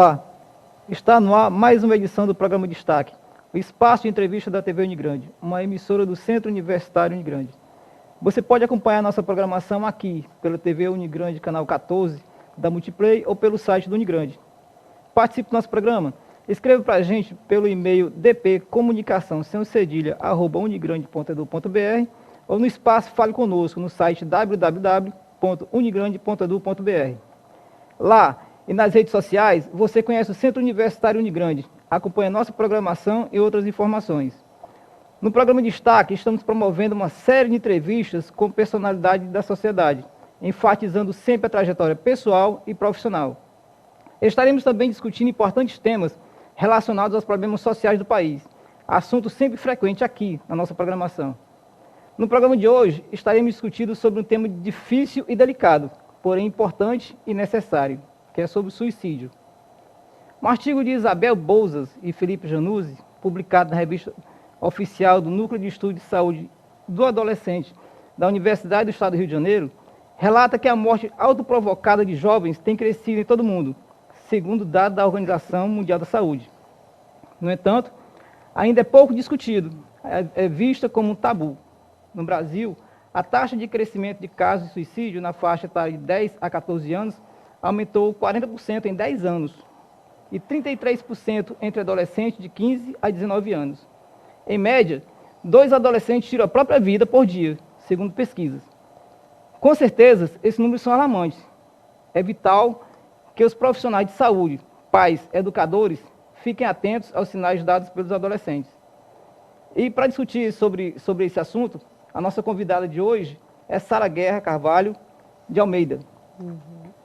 Olá, está no ar mais uma edição do programa Destaque, o espaço de entrevista da TV Unigrande, uma emissora do Centro Universitário Unigrande. Você pode acompanhar nossa programação aqui, pela TV Unigrande, canal 14, da Multiplay, ou pelo site do Unigrande. Participe do nosso programa. Escreva para a gente pelo e-mail dpcomunicação@unigrande.edu.br ou no espaço Fale Conosco, no site www.unigrande.edu.br. Lá e nas redes sociais, você conhece o Centro Universitário Unigrande, acompanha nossa programação e outras informações. No programa Destaque, estamos promovendo uma série de entrevistas com personalidades da sociedade, enfatizando sempre a trajetória pessoal e profissional. Estaremos também discutindo importantes temas relacionados aos problemas sociais do país, assunto sempre frequente aqui na nossa programação. No programa de hoje, estaremos discutindo sobre um tema difícil e delicado, porém importante e necessário, que é sobre o suicídio. Um artigo de Isabel Bouzas e Felipe Januzzi, publicado na revista oficial do Núcleo de Estudo de Saúde do Adolescente da Universidade do Estado do Rio de Janeiro, relata que a morte autoprovocada de jovens tem crescido em todo o mundo, segundo dados da Organização Mundial da Saúde. No entanto, ainda é pouco discutido, é vista como um tabu. No Brasil, a taxa de crescimento de casos de suicídio na faixa etária de 10 a 14 anos aumentou 40% em 10 anos e 33% entre adolescentes de 15 a 19 anos. Em média, 2 adolescentes tiram a própria vida por dia, segundo pesquisas. Com certeza, esses números são alarmantes. É vital que os profissionais de saúde, pais, educadores, fiquem atentos aos sinais dados pelos adolescentes. E para discutir sobre esse assunto, a nossa convidada de hoje é Sara Guerra Carvalho de Almeida.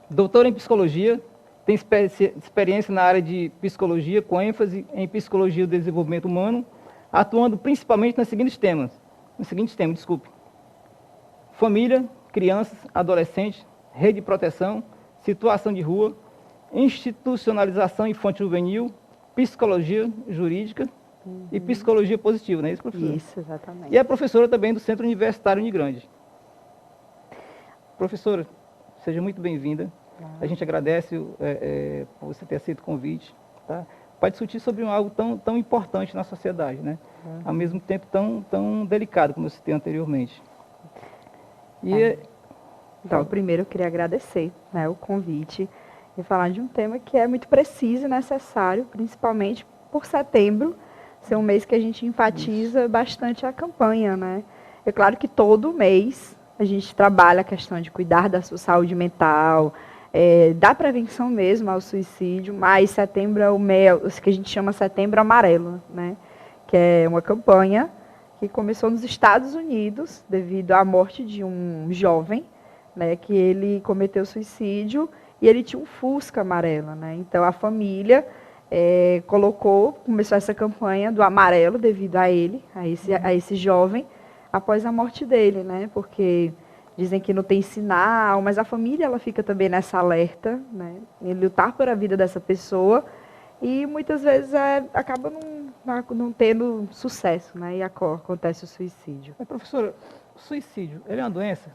Doutora em psicologia, tem experiência na área de psicologia, com ênfase em psicologia do desenvolvimento humano, atuando principalmente nos seguintes temas. Família, crianças, adolescentes, rede de proteção, situação de rua, institucionalização infantil-juvenil, psicologia jurídica e psicologia positiva, não é isso, professora? Isso, exatamente. E é professora também do Centro Universitário Unigrande. Professora, seja muito bem-vinda. A gente agradece por você ter aceito o convite, tá? Para discutir sobre algo tão importante na sociedade, né? Ao mesmo tempo tão delicado, como eu citei anteriormente. Então, primeiro eu queria agradecer, né, o convite e falar de um tema que é muito preciso e necessário, principalmente por setembro, ser um mês que a gente enfatiza bastante a campanha, né? É claro que todo mês a gente trabalha a questão de cuidar da sua saúde mental, da prevenção mesmo ao suicídio, mas setembro é o mês que a gente chama Setembro Amarelo, né? Que é uma campanha que começou nos Estados Unidos devido à morte de um jovem, né, que ele cometeu suicídio e ele tinha um Fusca amarelo, né? Então a família começou essa campanha do amarelo devido a ele, a esse jovem, após a morte dele, né? Porque dizem que não tem sinal, mas a família ela fica também nessa alerta, né? Em lutar por a vida dessa pessoa e muitas vezes acaba não tendo sucesso, né? E acontece o suicídio. Mas, professora, o suicídio, ele é uma doença?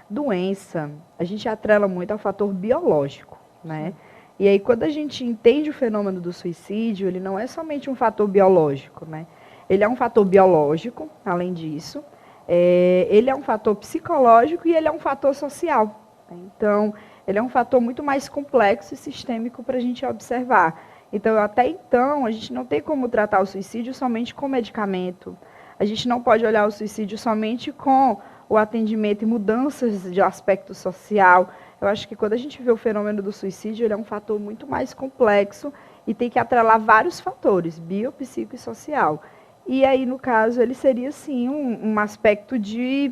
Doença, a gente atrela muito ao fator biológico, né? E aí, quando a gente entende o fenômeno do suicídio, ele não é somente um fator biológico, né? Ele é um fator biológico, além disso, ele é um fator psicológico e ele é um fator social. Né? Então, ele é um fator muito mais complexo e sistêmico para a gente observar. Então, até então, a gente não tem como tratar o suicídio somente com medicamento. A gente não pode olhar o suicídio somente com o atendimento e mudanças de aspecto social. Eu acho que quando a gente vê o fenômeno do suicídio, ele é um fator muito mais complexo e tem que atrelar vários fatores, bio, psico e social. E aí, no caso, ele seria, sim, um aspecto de,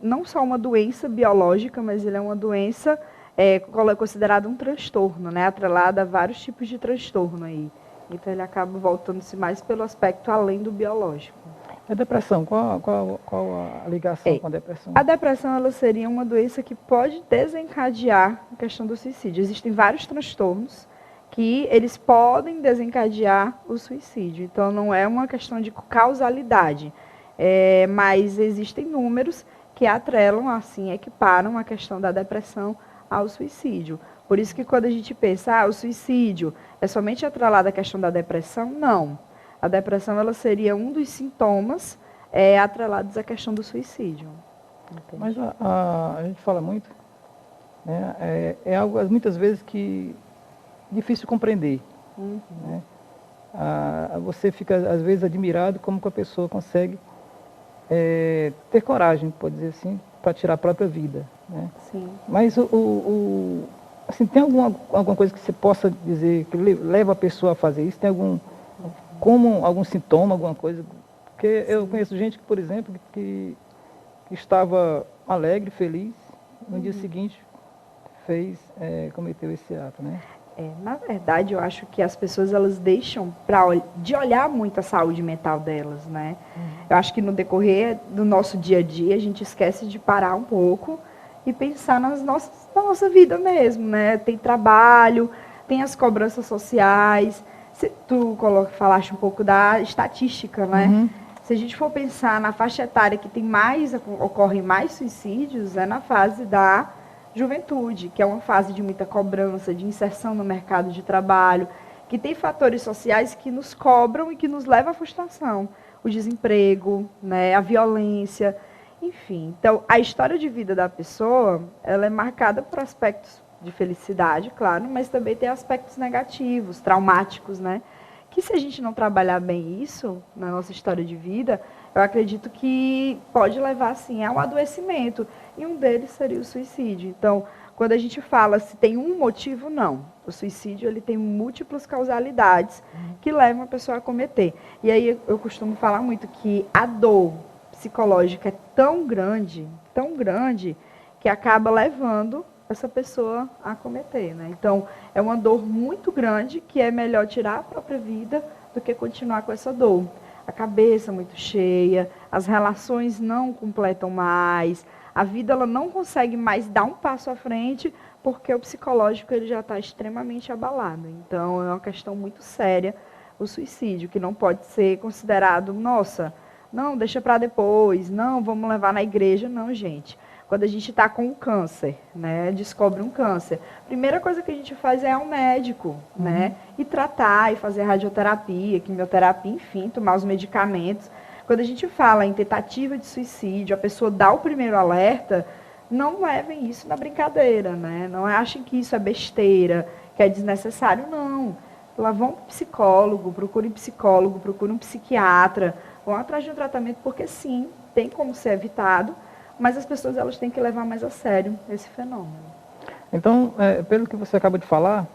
não só uma doença biológica, mas ele é uma doença considerada um transtorno, né, atrelada a vários tipos de transtorno aí. Então, ele acaba voltando-se mais pelo aspecto além do biológico. A depressão, qual a ligação com a depressão? A depressão ela seria uma doença que pode desencadear a questão do suicídio. Existem vários transtornos que eles podem desencadear o suicídio. Então, não é uma questão de causalidade, mas existem números que atrelam, assim, equiparam a questão da depressão ao suicídio. Por isso que quando a gente pensa, o suicídio é somente atrelado à questão da depressão, não. A depressão ela seria um dos sintomas atrelados à questão do suicídio. Entende? Mas a gente fala muito, né? É algo muitas vezes que difícil de compreender. Né? Você fica às vezes admirado como que a pessoa consegue ter coragem, pode dizer assim, para tirar a própria vida. Né? Sim. Mas assim, tem alguma coisa que você possa dizer que leva a pessoa a fazer isso? Tem algum sintoma, alguma coisa? Porque eu conheço gente que, por exemplo, que estava alegre, feliz, no dia seguinte cometeu esse ato, né? Na verdade, eu acho que as pessoas elas deixam de olhar muito a saúde mental delas, né? Eu acho que no decorrer do nosso dia a dia, a gente esquece de parar um pouco e pensar na nossa vida mesmo, né? Tem trabalho, tem as cobranças sociais. Tu falaste um pouco da estatística, né? Uhum. Se a gente for pensar na faixa etária que ocorrem mais suicídios, é na fase da juventude, que é uma fase de muita cobrança, de inserção no mercado de trabalho, que tem fatores sociais que nos cobram e que nos levam à frustração. O desemprego, né, a violência, enfim. Então, a história de vida da pessoa, ela é marcada por aspectos de felicidade, claro, mas também tem aspectos negativos, traumáticos, né? Que se a gente não trabalhar bem isso na nossa história de vida, eu acredito que pode levar, assim, ao adoecimento. E um deles seria o suicídio. Então, quando a gente fala se tem um motivo, não. O suicídio ele tem múltiplas causalidades que levam a pessoa a cometer. E aí eu costumo falar muito que a dor psicológica é tão grande, que acaba levando essa pessoa a cometer, né? Então, é uma dor muito grande que é melhor tirar a própria vida do que continuar com essa dor. A cabeça muito cheia, as relações não completam mais, a vida ela não consegue mais dar um passo à frente porque o psicológico ele já está extremamente abalado. Então, é uma questão muito séria o suicídio, que não pode ser considerado, nossa, não, deixa para depois, não, vamos levar na igreja, não, gente. Quando a gente está com um câncer, né, descobre um câncer, a primeira coisa que a gente faz é ir ao médico, né, e tratar, e fazer radioterapia, quimioterapia, enfim, tomar os medicamentos. Quando a gente fala em tentativa de suicídio, a pessoa dá o primeiro alerta, não levem isso na brincadeira, né, não achem que isso é besteira, que é desnecessário, não. Lá vão para o psicólogo, procurem um psiquiatra, vão atrás de um tratamento, porque sim, tem como ser evitado, mas as pessoas elas têm que levar mais a sério esse fenômeno. Então, pelo que você acaba de falar,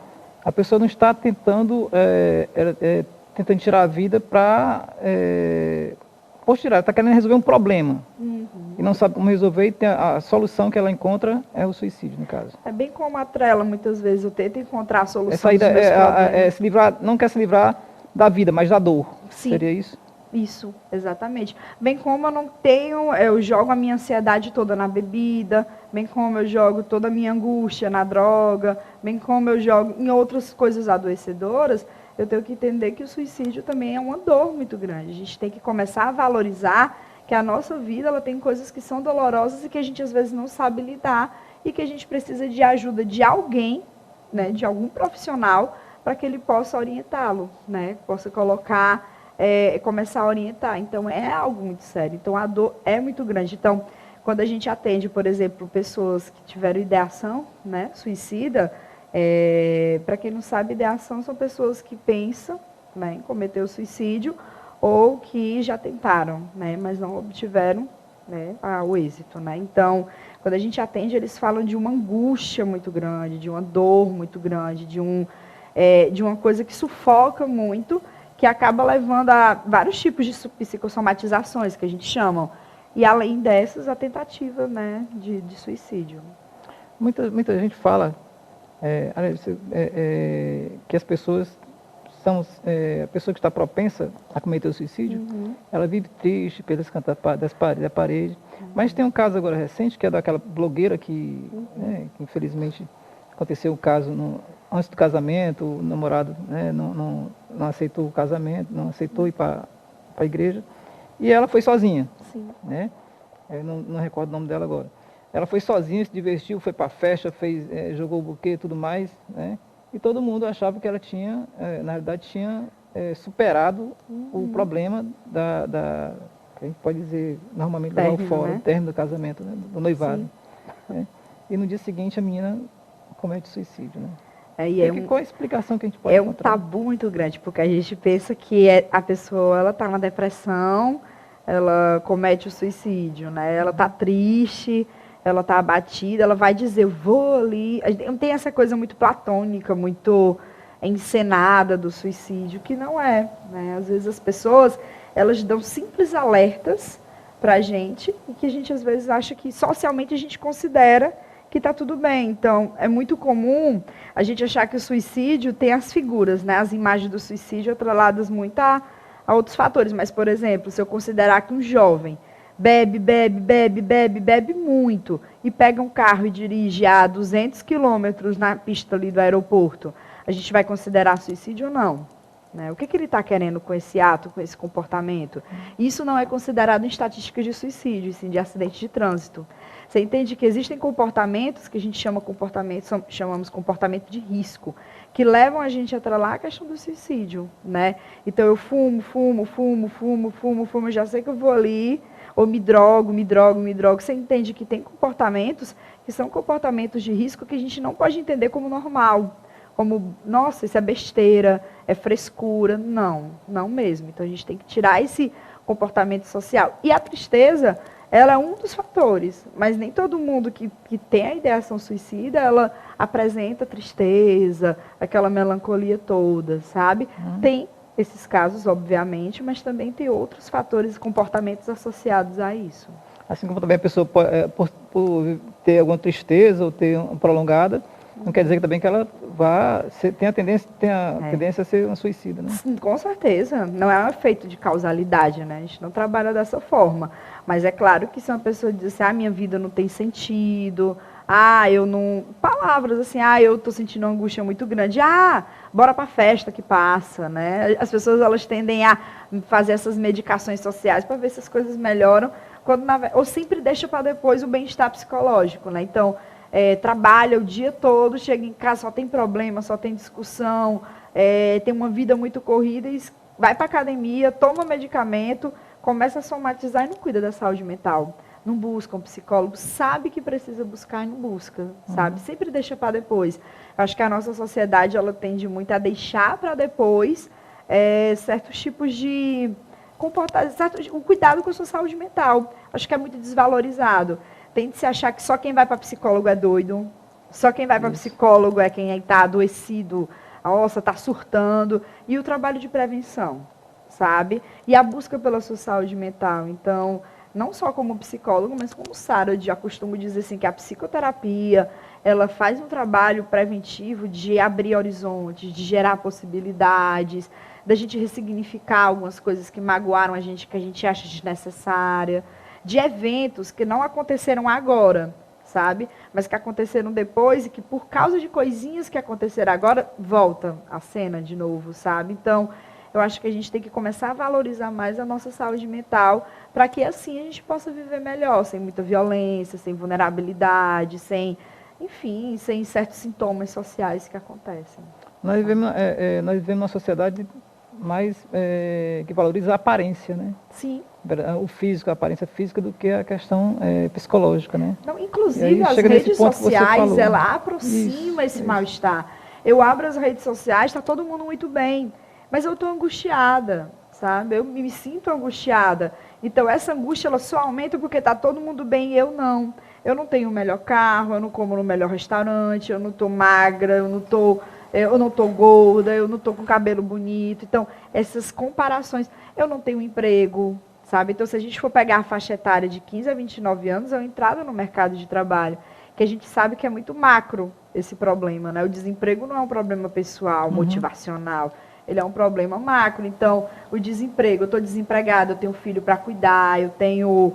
a pessoa não está tentando tirar a vida para tirar, está querendo resolver um problema. E não sabe como resolver, e a solução que ela encontra é o suicídio, no caso. É bem como a trela, muitas vezes eu tento encontrar a solução dos meus problemas. Se livrar, não quer se livrar da vida, mas da dor. Sim. Seria isso? Isso, exatamente. Bem como eu jogo a minha ansiedade toda na bebida, bem como eu jogo toda a minha angústia na droga, bem como eu jogo em outras coisas adoecedoras, eu tenho que entender que o suicídio também é uma dor muito grande. A gente tem que começar a valorizar que a nossa vida ela tem coisas que são dolorosas e que a gente às vezes não sabe lidar e que a gente precisa de ajuda de alguém, né, de algum profissional, para que ele possa orientá-lo, né, possa colocar... começar a orientar. Então, é algo muito sério. Então, a dor é muito grande. Então, quando a gente atende, por exemplo, pessoas que tiveram ideação, né, suicida, para quem não sabe, ideação são pessoas que pensam, né, em cometer o suicídio ou que já tentaram, né, mas não obtiveram, né, o êxito. Né? Então, quando a gente atende, eles falam de uma angústia muito grande, de uma dor muito grande, de uma coisa que sufoca muito, que acaba levando a vários tipos de psicossomatizações, que a gente chama. E, além dessas, a tentativa, né, de suicídio. Muita gente fala que as pessoas são... a pessoa que está propensa a cometer o suicídio, ela vive triste pelas cantas da parede. Mas tem um caso agora recente, que é daquela blogueira que infelizmente, aconteceu um caso antes do casamento, o namorado, né, não aceitou o casamento, não aceitou ir para a igreja, e ela foi sozinha. Sim. Né? Eu não recordo o nome dela agora. Ela foi sozinha, se divertiu, foi para a festa, jogou o buquê e tudo mais, né? E todo mundo achava que ela tinha, na realidade, tinha superado o problema que a gente pode dizer, normalmente, levar Término, fora, né? o término do casamento, né? Do noivado. Sim. Né? E no dia seguinte a menina comete suicídio, né? Qual a explicação que a gente pode encontrar? É um tabu muito grande, porque a gente pensa que a pessoa ela está na depressão, ela comete o suicídio, né? Ela está triste, ela está abatida, ela vai dizer, eu vou ali. Não tem essa coisa muito platônica, muito encenada do suicídio, que não é, né? Às vezes as pessoas, elas dão simples alertas para a gente, e que a gente às vezes acha que socialmente a gente considera que está tudo bem. Então, é muito comum a gente achar que o suicídio tem as figuras, né? As imagens do suicídio atreladas muito a outros fatores. Mas, por exemplo, se eu considerar que um jovem bebe muito e pega um carro e dirige a 200 quilômetros na pista ali do aeroporto, a gente vai considerar suicídio ou não? Né? O que ele está querendo com esse ato, com esse comportamento? Isso não é considerado em estatísticas de suicídio, sim, de acidente de trânsito. Você entende que existem comportamentos que a gente chamamos comportamento de risco, que levam a gente a atrelar a questão do suicídio, né? Então eu fumo, já sei que eu vou ali, ou me drogo. Você entende que tem comportamentos que são comportamentos de risco que a gente não pode entender como normal, como, nossa, isso é besteira, é frescura. Não mesmo. Então a gente tem que tirar esse comportamento social. E a tristeza, ela é um dos fatores, mas nem todo mundo que tem a ideação suicida, ela apresenta tristeza, aquela melancolia toda, sabe? Tem esses casos, obviamente, mas também tem outros fatores e comportamentos associados a isso. Assim como também a pessoa, por ter alguma tristeza ou ter uma prolongada, não quer dizer também que ela tenha a tendência a ser uma suicida, né? Sim, com certeza. Não é um efeito de causalidade, né? A gente não trabalha dessa forma. Mas é claro que se uma pessoa diz assim, minha vida não tem sentido, eu não... Palavras assim, eu estou sentindo uma angústia muito grande. Bora para a festa que passa, né? As pessoas, elas tendem a fazer essas medicações sociais para ver se as coisas melhoram, ou sempre deixa para depois o bem-estar psicológico, né? Então, trabalha o dia todo, chega em casa, só tem problema, só tem discussão, tem uma vida muito corrida e vai para a academia, toma medicamento, começa a somatizar e não cuida da saúde mental. Não busca um psicólogo, sabe que precisa buscar e não busca, sabe? Sempre deixa para depois. Eu acho que a nossa sociedade, ela tende muito a deixar para depois certos tipos de comportamento, um cuidado com a sua saúde mental. Acho que é muito desvalorizado. Tem de se achar que só quem vai para psicólogo é doido, só quem vai para psicólogo é quem está adoecido, está surtando. E o trabalho de prevenção, sabe? E a busca pela sua saúde mental. Então, não só como psicólogo, mas como Sara, eu já costumo dizer assim, que a psicoterapia, ela faz um trabalho preventivo de abrir horizontes, de gerar possibilidades, da gente ressignificar algumas coisas que magoaram a gente, que a gente acha desnecessária, de eventos que não aconteceram agora, sabe? Mas que aconteceram depois e que por causa de coisinhas que aconteceram agora, volta a cena de novo, sabe? Então, eu acho que a gente tem que começar a valorizar mais a nossa saúde mental para que assim a gente possa viver melhor, sem muita violência, sem vulnerabilidade, sem certos sintomas sociais que acontecem. Nós vivemos numa sociedade mais que valoriza a aparência, né? Sim. O físico, a aparência física, do que a questão psicológica, né? Não, inclusive, as redes sociais, ela aproxima esse mal-estar. Eu abro as redes sociais, está todo mundo muito bem, mas eu estou angustiada, sabe? Eu me sinto angustiada. Então, essa angústia, ela só aumenta porque está todo mundo bem e eu não. Eu não tenho o melhor carro, eu não como no melhor restaurante, eu não estou magra, eu não estou gorda, eu não estou com cabelo bonito. Então, essas comparações, eu não tenho emprego, sabe? Então, se a gente for pegar a faixa etária de 15 a 29 anos, é uma entrada no mercado de trabalho, que a gente sabe que é muito macro esse problema, né? O desemprego não é um problema pessoal, motivacional, ele é um problema macro. Então, o desemprego, eu estou desempregada, eu tenho filho para cuidar, eu tenho,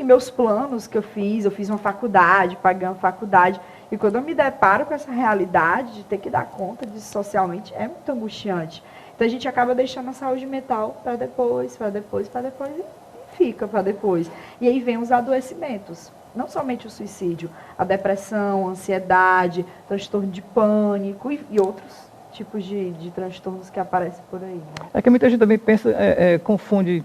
meus planos que eu fiz uma faculdade, paguei uma faculdade, e quando eu me deparo com essa realidade de ter que dar conta disso socialmente, é muito angustiante. Então, a gente acaba deixando a saúde mental para depois, e fica para depois. E aí vem os adoecimentos, não somente o suicídio, a depressão, a ansiedade, transtorno de pânico e outros tipos de transtornos que aparecem por aí. Né? É que muita gente também pensa, confunde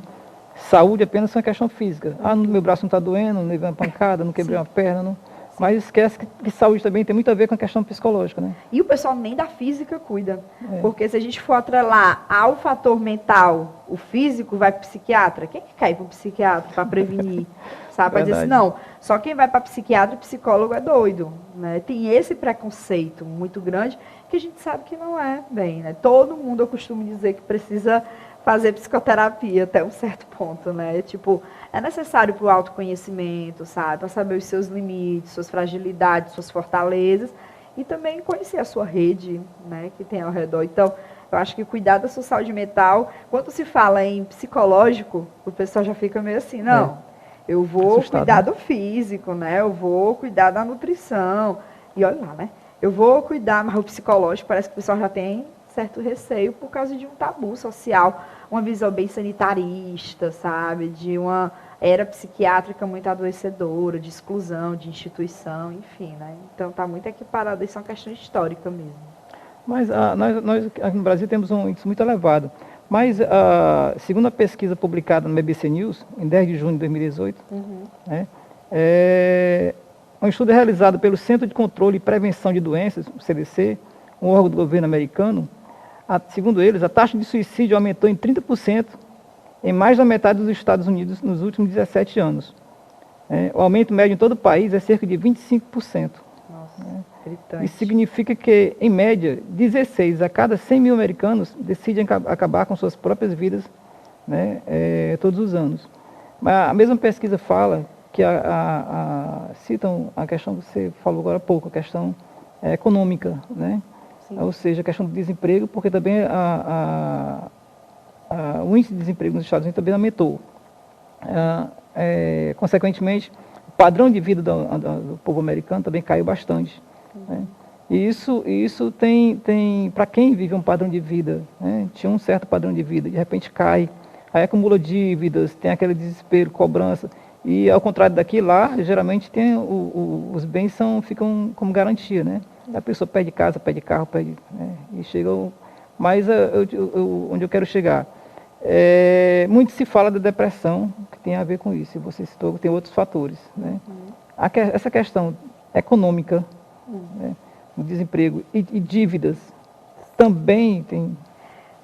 saúde apenas com a questão física. Ah, meu braço não está doendo, não levei uma pancada, não quebrei uma perna, não. Mas esquece que saúde também tem muito a ver com a questão psicológica, né? E o pessoal nem da física cuida. Porque se a gente for atrelar ao fator mental, o físico vai para o psiquiatra. Quem que cai para o psiquiatra para prevenir? Sabe? Para dizer assim, não, só quem vai para psiquiatra e psicólogo é doido. Né? Tem esse preconceito muito grande que a gente sabe que não é bem. Né? Todo mundo, eu costumo dizer que precisa fazer psicoterapia até um certo ponto, né? Tipo, é necessário para o autoconhecimento, sabe? Para saber os seus limites, suas fragilidades, suas fortalezas e também conhecer a sua rede, né? Que tem ao redor. Então, eu acho que cuidar da sua saúde mental, quando se fala em psicológico, o pessoal já fica meio assim, não, eu vou assustado, cuidar né? do físico, né? Eu vou cuidar da nutrição. E olha lá, né? Eu vou cuidar, mas o psicológico parece que o pessoal já tem certo receio por causa de um tabu social, uma visão bem sanitarista, sabe? De uma era psiquiátrica muito adoecedora, de exclusão, de instituição, enfim, né? Então está muito equiparado, isso é uma questão histórica mesmo. Mas nós aqui no Brasil temos um índice muito elevado. Mas, segundo a pesquisa publicada no BBC News, em 10 de junho de 2018, né, um estudo realizado pelo Centro de Controle e Prevenção de Doenças, o CDC, um órgão do governo americano, segundo eles, a taxa de suicídio aumentou em 30% em mais da metade dos Estados Unidos nos últimos 17 anos. O aumento médio em todo o país é cerca de 25%. Nossa, gritante. Isso significa que, em média, 16 a cada 100 mil americanos decidem acabar com suas próprias vidas, né, todos os anos. Mas a mesma pesquisa fala que citam a questão que você falou agora há pouco, a questão econômica, né? Ou seja, a questão do desemprego, porque também o índice de desemprego nos Estados Unidos também aumentou. Consequentemente, o padrão de vida do povo americano também caiu bastante. Né? E isso tem para quem vive um padrão de vida, né? Tinha um certo padrão de vida, de repente cai, aí acumula dívidas, tem aquele desespero, cobrança. E ao contrário daqui, lá, geralmente tem os bens ficam como garantia, né? A pessoa pede casa, pede carro, né? E chega. Mas onde eu quero chegar? Muito se fala da depressão, que tem a ver com isso. E você citou que tem outros fatores, né? Essa questão econômica, né? O desemprego e dívidas também tem.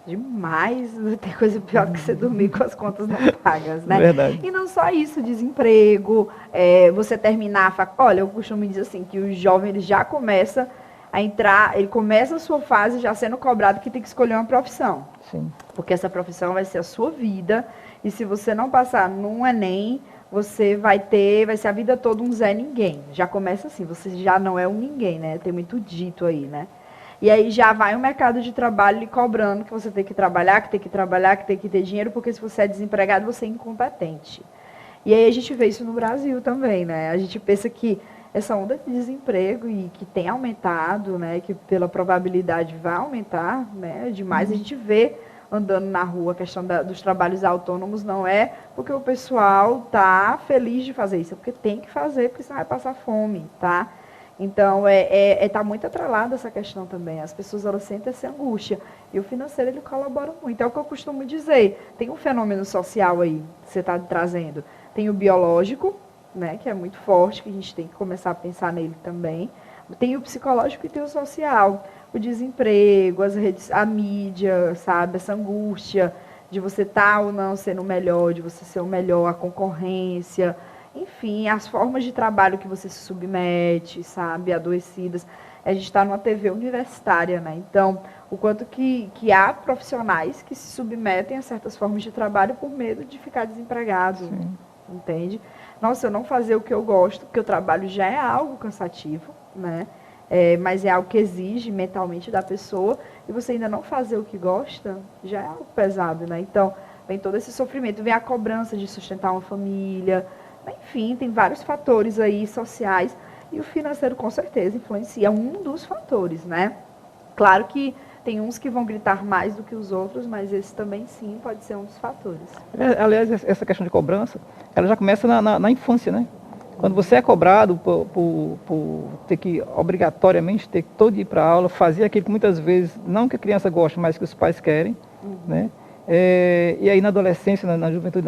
Demais, tem coisa pior que você dormir com as contas não pagas, né? Verdade. E não só isso, desemprego, você terminar a faculdade. Olha, eu costumo dizer assim, que o jovem ele já começa a entrar, ele começa a sua fase já sendo cobrado que tem que escolher uma profissão. Sim. Porque essa profissão vai ser a sua vida, e se você não passar num Enem, você vai ser a vida toda um Zé Ninguém. Já começa assim, você já não é um ninguém, né? Tem muito dito aí, né? E aí já vai o mercado de trabalho lhe cobrando que você tem que trabalhar, que tem que trabalhar, que tem que ter dinheiro, porque se você é desempregado, você é incompetente. E aí a gente vê isso no Brasil também, né? A gente pensa que essa onda de desemprego e que tem aumentado, né? Que pela probabilidade vai aumentar, né? Demais a gente vê andando na rua a questão dos trabalhos autônomos, não é porque o pessoal tá feliz de fazer isso, é porque tem que fazer, porque senão vai passar fome, tá? Então, tá muito atrelada essa questão também. As pessoas, elas sentem essa angústia. E o financeiro, ele colabora muito. É o que eu costumo dizer. Tem um fenômeno social aí, que você está trazendo. Tem o biológico, né, que é muito forte, que a gente tem que começar a pensar nele também. Tem o psicológico e tem o social. O desemprego, as redes, a mídia, sabe? Essa angústia de você estar ou não sendo o melhor, de você ser o melhor, a concorrência... Enfim, as formas de trabalho que você se submete, sabe, adoecidas. A gente está numa TV universitária, né? Então, o quanto que há profissionais que se submetem a certas formas de trabalho por medo de ficar desempregado, entende? Nossa, eu não fazer o que eu gosto, porque o trabalho já é algo cansativo, né? Mas é algo que exige mentalmente da pessoa, e você ainda não fazer o que gosta, já é algo pesado, né? Então, vem todo esse sofrimento, vem a cobrança de sustentar uma família. Enfim, tem vários fatores aí sociais e o financeiro com certeza influencia, um dos fatores, né? Claro que tem uns que vão gritar mais do que os outros, mas esse também sim pode ser um dos fatores. Aliás, essa questão de cobrança, ela já começa na infância, né? Quando você é cobrado por ter que, obrigatoriamente, ter que todo ir para a aula, fazer aquilo que muitas vezes, não que a criança goste, mas que os pais querem, né? E aí na adolescência, na juventude,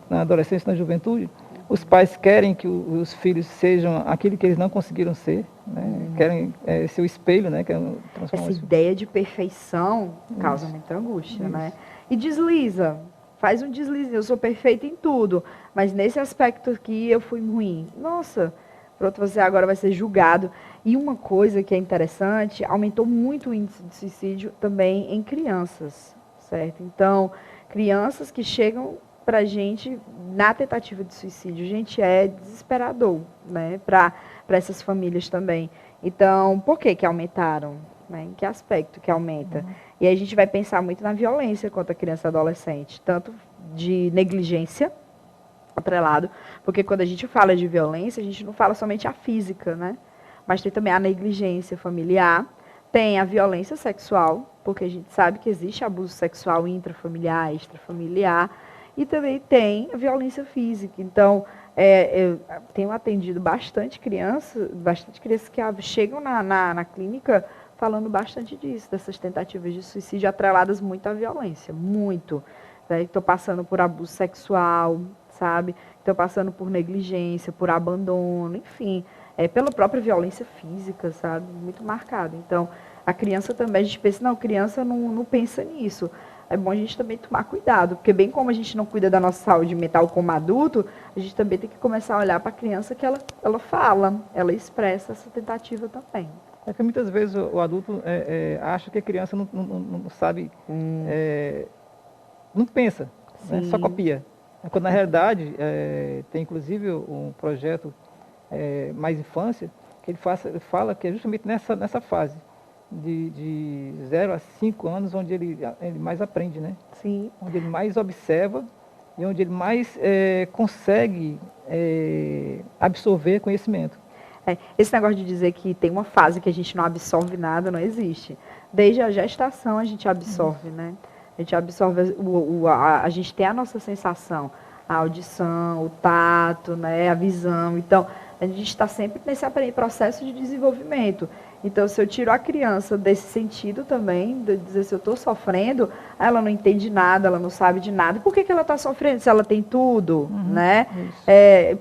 na adolescência, na juventude, os pais querem que os filhos sejam aquilo que eles não conseguiram ser, né? Querem ser o espelho, né? Querem transformar Essa ideia de perfeição causa muita angústia, né? E desliza, faz um deslize. Eu sou perfeita em tudo, mas nesse aspecto aqui eu fui ruim. Nossa, pronto, você agora vai ser julgado. E uma coisa que é interessante, aumentou muito o índice de suicídio também em crianças, certo? Então, crianças que chegam para a gente na tentativa de suicídio, gente, é desesperador, né? Para essas famílias também. Então, por que aumentaram? Né? Em que aspecto que aumenta? E aí a gente vai pensar muito na violência contra a criança e adolescente, tanto de negligência, atrelado, porque quando a gente fala de violência, a gente não fala somente a física, né? Mas tem também a negligência familiar, tem a violência sexual, porque a gente sabe que existe abuso sexual intrafamiliar, extrafamiliar, e também tem a violência física. Então, eu tenho atendido bastante crianças que chegam na clínica falando bastante disso, dessas tentativas de suicídio atreladas muito à violência, muito. Estou passando por abuso sexual, sabe? Estou passando por negligência, por abandono, enfim, pela própria violência física, sabe? Muito marcado. Então, a criança também, a gente pensa, não, criança não pensa nisso. É bom a gente também tomar cuidado, porque bem como a gente não cuida da nossa saúde mental como adulto, a gente também tem que começar a olhar para a criança que ela fala, ela expressa essa tentativa também. É que muitas vezes o adulto acha que a criança não sabe, não pensa, né? Só copia. Quando na realidade tem inclusive um projeto Mais Infância, que ele fala que é justamente nessa fase de 0 a 5 anos, onde ele mais aprende, né? Sim. Onde ele mais observa e onde ele mais consegue absorver conhecimento. Esse negócio de dizer que tem uma fase que a gente não absorve nada, não existe. Desde a gestação a gente absorve, né? A gente absorve, a gente tem a nossa sensação, a audição, o tato, né? A visão. Então, a gente está sempre nesse processo de desenvolvimento. Então, se eu tiro a criança desse sentido também, de dizer se eu estou sofrendo, ela não entende nada, ela não sabe de nada. Por que ela está sofrendo se ela tem tudo, né?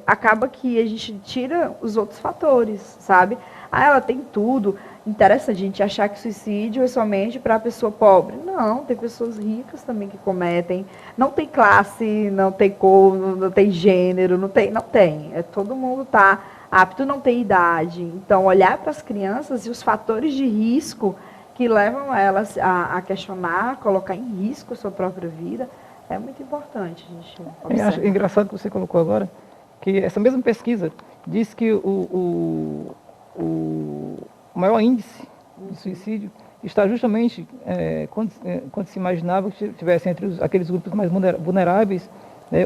Acaba que a gente tira os outros fatores, sabe? Ela tem tudo. Interessa a gente achar que suicídio é somente para a pessoa pobre. Não, tem pessoas ricas também que cometem. Não tem classe, não tem cor, não tem gênero, não tem. Todo mundo está apto, não tem idade. Então, olhar para as crianças e os fatores de risco que levam elas a questionar, a colocar em risco a sua própria vida, é muito importante. A gente acho engraçado que você colocou agora, que essa mesma pesquisa diz que o maior índice de suicídio está justamente quando se imaginava que tivesse entre aqueles grupos mais vulneráveis,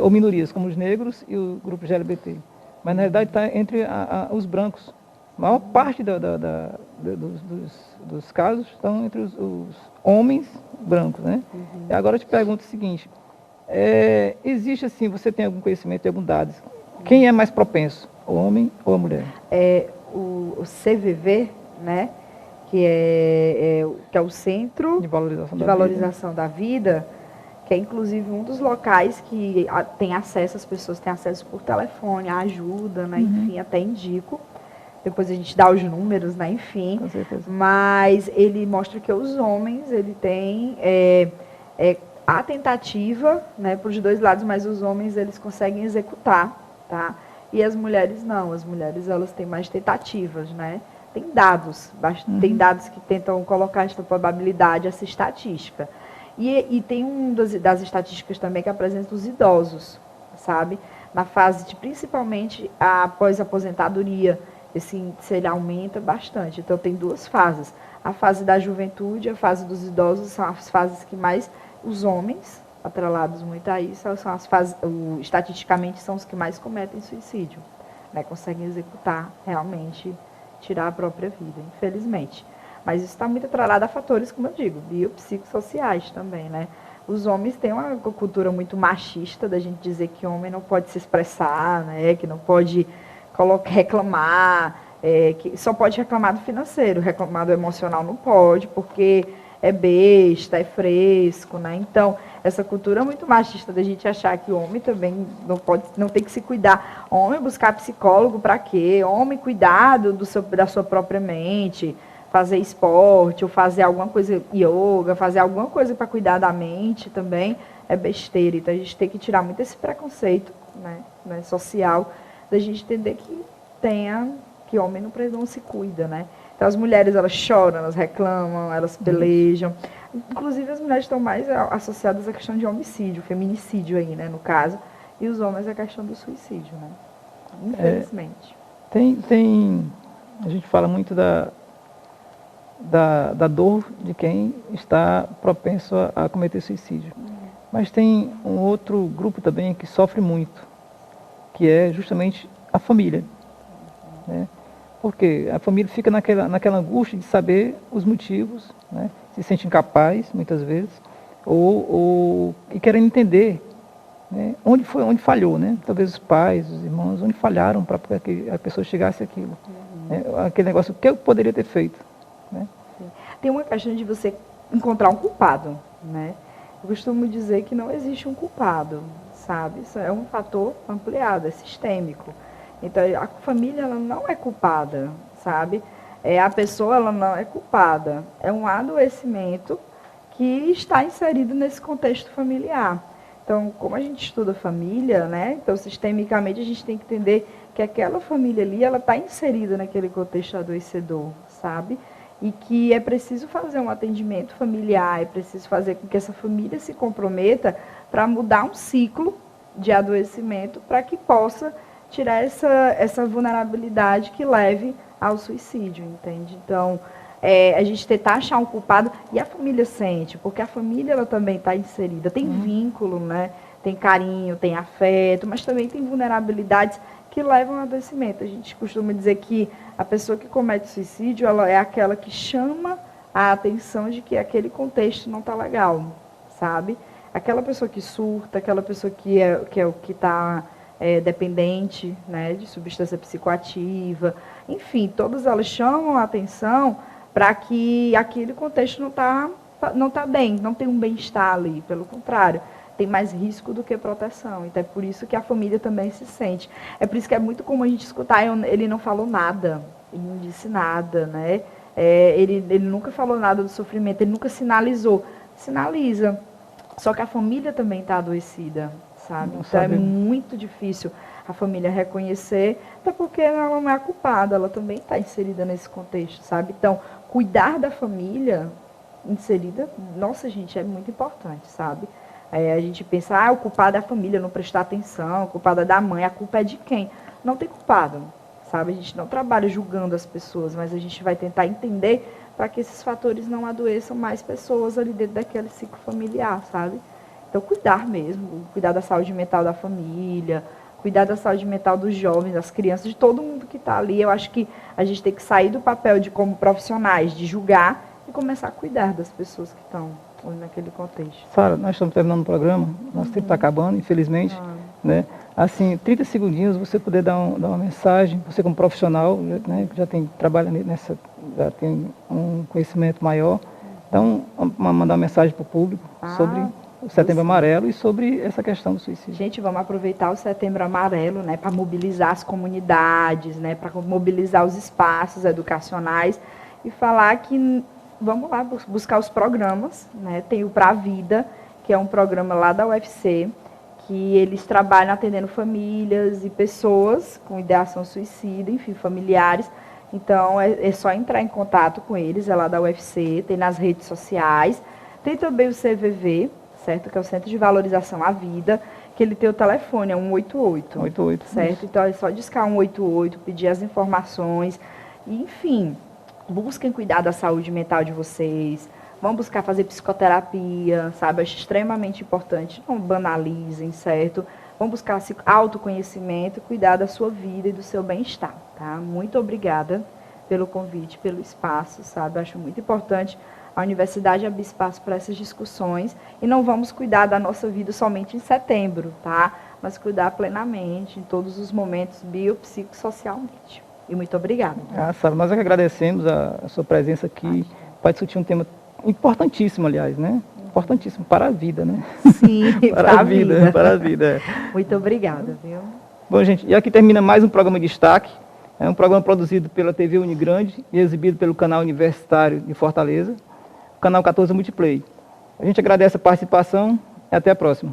ou minorias, como os negros e o grupo LGBT. Mas, na realidade, está entre os brancos. A maior parte dos casos estão entre os homens brancos, né? E agora eu te pergunto o seguinte, existe, assim, você tem algum conhecimento, algum dados, quem é mais propenso, o homem ou a mulher? O CVV, né? Que é o Centro de Valorização da Vida, que é inclusive um dos locais que tem acesso, as pessoas têm acesso por telefone, ajuda, né? Enfim, até indico. Depois a gente dá os números, né? Enfim. Com certeza. Mas ele mostra que os homens, ele tem a tentativa, né? Por os dois lados, mas os homens, eles conseguem executar, tá? E as mulheres não. As mulheres, elas têm mais tentativas, né? Tem dados que tentam colocar essa probabilidade, essa estatística. E tem das estatísticas também que apresenta os idosos, sabe? Na fase de, principalmente, após a aposentadoria, esse índice ele aumenta bastante. Então, tem duas fases. A fase da juventude e a fase dos idosos são as fases que mais os homens, atrelados muito a isso, são as fases, estatisticamente, são os que mais cometem suicídio, né? Conseguem executar, realmente, tirar a própria vida, infelizmente. Mas isso está muito atrelado a fatores, como eu digo, biopsicossociais também, né? Os homens têm uma cultura muito machista da gente dizer que homem não pode se expressar, né? Que não pode reclamar, que só pode reclamar do financeiro, reclamar do emocional não pode, porque é besta, é fresco, né? Então, essa cultura muito machista da gente achar que o homem também não tem que se cuidar. Homem buscar psicólogo para quê? Homem cuidado da sua própria mente, fazer esporte, ou fazer alguma coisa, yoga, fazer alguma coisa para cuidar da mente também é besteira. Então, a gente tem que tirar muito esse preconceito, né, social, da gente entender que homem não se cuida, né? Então, as mulheres, elas choram, elas reclamam, elas pelejam. Inclusive, as mulheres estão mais associadas à questão de homicídio, feminicídio aí, né, no caso. E os homens à questão do suicídio, né? Infelizmente. A gente fala muito da dor de quem está propenso a cometer suicídio. Mas tem um outro grupo também que sofre muito, que é justamente a família, né? Porque a família fica naquela angústia de saber os motivos, né? Se sente incapaz, muitas vezes, e querendo entender, né? Onde falhou, né? Talvez os pais, os irmãos, onde falharam para que a pessoa chegasse àquilo. Né? Aquele negócio, o que eu poderia ter feito? Né? Tem uma questão de você encontrar um culpado, né? Eu costumo dizer que não existe um culpado, sabe? Isso é um fator ampliado, é sistêmico. Então, a família, ela não é culpada, sabe? A pessoa, ela não é culpada. É um adoecimento que está inserido nesse contexto familiar. Então, como a gente estuda família, né? Então, sistemicamente, a gente tem que entender que aquela família ali, ela está inserida naquele contexto adoecedor, sabe? E que é preciso fazer um atendimento familiar, é preciso fazer com que essa família se comprometa para mudar um ciclo de adoecimento para que possa tirar essa vulnerabilidade que leve ao suicídio, entende? Então, a gente tentar achar um culpado, e a família sente, porque a família ela também está inserida, tem vínculo, né? Tem carinho, tem afeto, mas também tem vulnerabilidades que levam ao adoecimento. A gente costuma dizer que a pessoa que comete suicídio, ela é aquela que chama a atenção de que aquele contexto não está legal, sabe? Aquela pessoa que surta, aquela pessoa que está dependente, né, de substância psicoativa, enfim, todas elas chamam a atenção para que aquele contexto não tá bem, não tem um bem-estar ali, pelo contrário, tem mais risco do que proteção. Então é por isso que a família também se sente. É por isso que é muito comum a gente escutar, ele não falou nada, ele não disse nada, né? Ele nunca falou nada do sofrimento, ele nunca sinalizou. Sinaliza. Só que a família também está adoecida, sabe? Então é muito difícil a família reconhecer, até porque ela não é a culpada, ela também está inserida nesse contexto, sabe? Então, cuidar da família inserida, nossa, gente, é muito importante, sabe? A gente pensa, o culpado é a família, não prestar atenção, o culpado é da mãe, a culpa é de quem? Não tem culpado, sabe? A gente não trabalha julgando as pessoas, mas a gente vai tentar entender para que esses fatores não adoeçam mais pessoas ali dentro daquele ciclo familiar, sabe? Então, cuidar mesmo, cuidar da saúde mental da família, cuidar da saúde mental dos jovens, das crianças, de todo mundo que está ali. Eu acho que a gente tem que sair do papel de como profissionais, de julgar, e começar a cuidar das pessoas que estão naquele contexto. Sara, nós estamos terminando o programa, nosso tempo está acabando, infelizmente. Né? Assim, 30 segundinhos, você poder dar uma mensagem, você como profissional, né, que já trabalha já tem um conhecimento maior, então, mandar uma mensagem para o público sobre o Setembro Amarelo e sobre essa questão do suicídio. Gente, vamos aproveitar o Setembro Amarelo, né, para mobilizar as comunidades, né, para mobilizar os espaços educacionais e falar que vamos lá buscar os programas, né? Tem o Pra Vida, que é um programa lá da UFC, que eles trabalham atendendo famílias e pessoas com ideação suicida, enfim, familiares. Então, é só entrar em contato com eles, é lá da UFC, tem nas redes sociais. Tem também o CVV, certo? Que é o Centro de Valorização à Vida, que ele tem o telefone, é 188. 188. Certo? Isso. Então, é só discar 188, pedir as informações, e, enfim, busquem cuidar da saúde mental de vocês, vão buscar fazer psicoterapia, sabe? Acho extremamente importante, não banalizem, certo? Vão buscar autoconhecimento, cuidar da sua vida e do seu bem-estar, tá? Muito obrigada pelo convite, pelo espaço, sabe? Acho muito importante a universidade abrir espaço para essas discussões e não vamos cuidar da nossa vida somente em setembro, tá? mas cuidar plenamente em todos os momentos biopsicossocialmente. E muito obrigada. Sara, nós é que agradecemos a sua presença aqui para discutir um tema importantíssimo, aliás, né? Importantíssimo para a vida, né? Sim, para a vida. Para a vida. Muito obrigada, viu? Bom, gente, e aqui termina mais um programa de Destaque. É um programa produzido pela TV Unigrande e exibido pelo canal Universitário de Fortaleza, o canal 14 Multiplay. A gente agradece a participação e até a próxima.